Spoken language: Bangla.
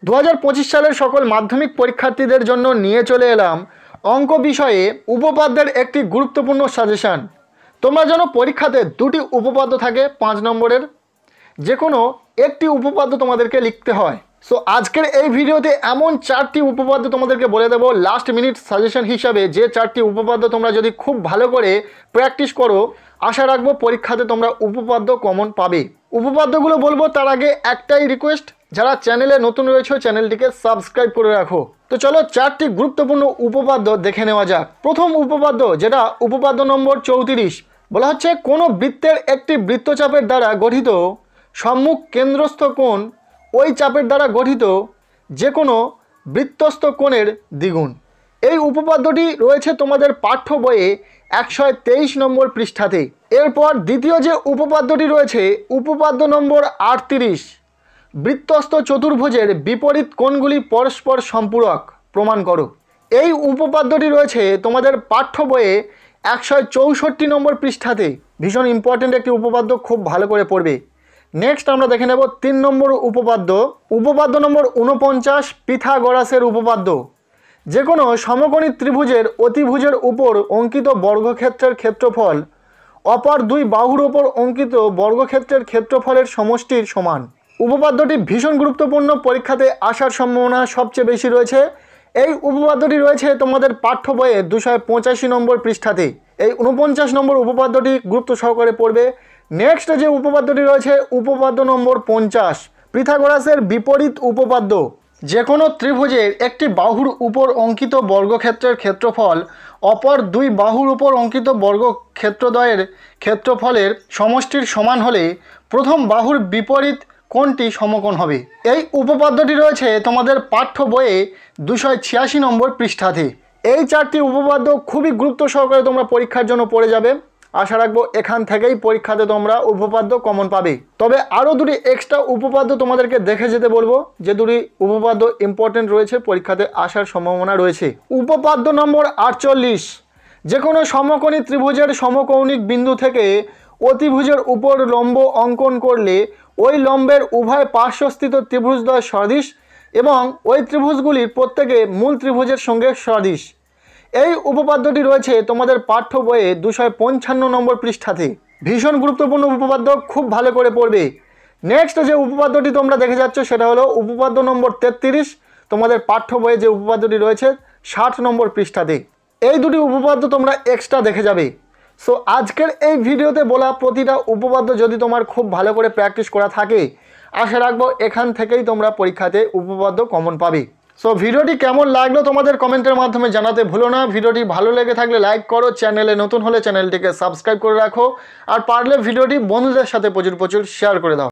2025 সালের সকল মাধ্যমিক পরীক্ষার্থীদের জন্য নিয়ে চলে এলাম অঙ্ক বিষয়ে উপপাদ্যের একটি গুরুত্বপূর্ণ সাজেশন। তোমরা যেন পরীক্ষাতে দুটি উপপাদ্য থাকে 5 নম্বরের, যে কোনো একটি উপপাদ্য তোমাদেরকে লিখতে হয়। সো আজকের এই ভিডিওতে এমন 4টি উপপাদ্য তোমাদেরকে বলে দেবো লাস্ট মিনিট সাজেশন হিসাবে, যে 4টি উপপাদ্য তোমরা যদি খুব ভালো করে প্র্যাকটিস করো, আশা রাখবো পরীক্ষাতে তোমরা উপপাদ্য কমন পাবে। উপপাদ্যগুলো বলবো তার আগে একটাই রিকোয়েস্ট, যারা চ্যানেলে নতুন রয়েছে চ্যানেলটিকে সাবস্ক্রাইব করে রাখো। তো চলো 4টি গুরুত্বপূর্ণ উপপাদ্য দেখে নেওয়া যাক। প্রথম উপপাদ্য, যেটা উপপাদ্য নম্বর 34, বলা হচ্ছে কোনো বৃত্তের একটি বৃত্তচাপের দ্বারা গঠিত সম্মুখ কেন্দ্রস্থ কোণ ওই চাপের দ্বারা গঠিত যে কোনো বৃত্তস্থ কোণের দ্বিগুণ। এই উপপাদ্যটি রয়েছে তোমাদের পাঠ্য বইয়ে 123 নম্বর পৃষ্ঠাতে। এরপর দ্বিতীয় যে উপপাদ্যটি রয়েছে উপপাদ্য নম্বর 38, বৃত্তস্থ চতুর্ভুজের বিপরীত কোণগুলি পরস্পর সম্পূরক প্রমাণ করো। এই উপপাদ্যটি রয়েছে তোমাদের পাঠ্য বইয়ে 164 নম্বর পৃষ্ঠাতে। ভীষণ ইম্পর্টেন্ট একটি উপপাদ্য, খুব ভালো করে পড়বে। নেক্সট আমরা দেখে নেব 3 নম্বর উপপাদ্য, উপপাদ্য নম্বর 49, পিথাগোরাসের উপপাদ্য। যে কোনো সমকোণী ত্রিভুজের অতিভুজের উপর অঙ্কিত বর্গক্ষেত্রের ক্ষেত্রফল অপর দুই বাহুর উপর অঙ্কিত বর্গক্ষেত্রের ক্ষেত্রফলের সমষ্টির সমান। উপপাদ্যটি ভীষণ গুরুত্বপূর্ণ, পরীক্ষাতে আসার সম্ভাবনা সবচেয়ে বেশি রয়েছে। এই উপপাদ্যটি রয়েছে তোমাদের পাঠ্য বইয়ে 285 নম্বর পৃষ্ঠাতে। এই 49 নম্বর উপপাদ্যটি গুরুত্ব সহকারে পড়বে। নেক্সট যে উপপাদ্যটি রয়েছে উপপাদ্য নম্বর 50, পিথাগোরাসের বিপরীত উপপাদ্য। যে কোনো ত্রিভুজের একটি বাহুর উপর অঙ্কিত বর্গক্ষেত্রের ক্ষেত্রফল অপর দুই বাহুর উপর অঙ্কিত বর্গক্ষেত্রদ্বয়ের ক্ষেত্রফলের সমষ্টির সমান হলে প্রথম বাহুর বিপরীত কোণটি সমকোণ হবে। এই উপপাদ্যটি রয়েছে তোমাদের পাঠ্য বইয়ে 286 নম্বর পৃষ্ঠাতে। এই 4টি উপপাদ্য খুবই গুরুত্ব সহকারে তোমরা পরীক্ষার জন্য পড়ে যাবে। আশা রাখবো এখান থেকেই পরীক্ষাতে তোমরা উপপাদ্য কমন পাবে। তবে আরও দুটি এক্সট্রা উপপাদ্য তোমাদেরকে দেখে যেতে বলবো, যে দুটি উপপাদ্য ইম্পর্টেন্ট রয়েছে, পরীক্ষাতে আসার সম্ভাবনা রয়েছে। উপপাদ্য নম্বর 48, যে কোনো সমকোণী ত্রিভুজের সমকৌণিক বিন্দু থেকে অতিভুজের উপর লম্ব অঙ্কন করলে ওই লম্বের উভয় পার্শ্বস্থিত ত্রিভুজদ্বয় সদৃশ এবং ওই ত্রিভুজগুলির প্রত্যেকে মূল ত্রিভুজের সঙ্গে সদৃশ। এই উপপাদ্যটি রয়েছে তোমাদের পাঠ্য বইয়ে 255 নম্বর পৃষ্ঠাতে। ভীষণ গুরুত্বপূর্ণ উপপাদ্য, খুব ভালো করে পড়বে। নেক্সট যে উপপাদ্যটি তোমরা দেখে যাচ্ছ সেটা হলো উপপাদ্য নম্বর 33, তোমাদের পাঠ্য বইয়ে যে উপপাদ্যটি রয়েছে 60 নম্বর পৃষ্ঠাতে। এই দুটি উপপাদ্য তোমরা এক্সট্রা দেখে যাবে। সো আজকের এই ভিডিওতে বলা প্রতিটা উপপাদ্য যদি তোমার খুব ভালো করে প্র্যাকটিস করা থাকে, আশা রাখবো এখান থেকেই তোমরা পরীক্ষাতে উপপাদ্য কমন পাবে। সো ভিডিওটি কেমন লাগলো তোমাদের কমেন্টের মাধ্যমে জানাতে ভুলো না। ভিডিওটি ভালো লেগে থাকলে লাইক করো, চ্যানেলে নতুন হলে চ্যানেলটিকে সাবস্ক্রাইব করে রাখো, আর পারলে ভিডিওটি বন্ধুদের সাথে প্রচুর শেয়ার করে দাও।